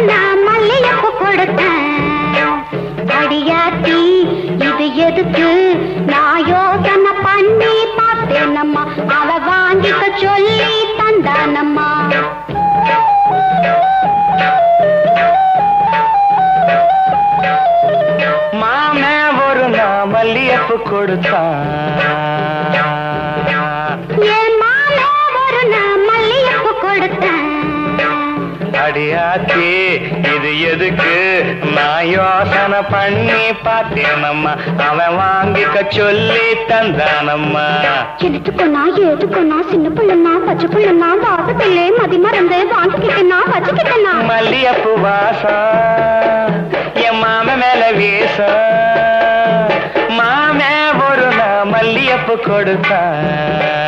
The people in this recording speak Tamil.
நான் மல்லியப்பு கொடுத்தேன். அடியாத்தி இது எதுக்கு நான் யோசனை பண்ணி பார்த்தேனம்மா. அவ வாங்கிக்க சொல்லி தந்தானம்மா. மாமே ஒரு நான் மல்லியப்பு கொடுத்தான். என் மாமே ஒரு நான் மல்லியப்பு கொடுத்தேன். அடியாத்தி இது எதுக்கு நான் யோசனை பண்ணி பார்த்தேனம்மா. அவன் வாங்கிக்க சொல்லி தந்தானம்மா. எடுத்துக்கொன்னா ஏதுக்கொன்னா சின்ன பிள்ளைனா பச்சை பிள்ளைனா வாசத்திலே மதி மறந்து வாங்கிக்கிட்டேனா வச்சுக்கிட்டேனா. மல்லியப்பு வாசம் என் மாம மேல வீசம். மாமே ஒரு நான் மல்லியப்பு கொடுத்தான்.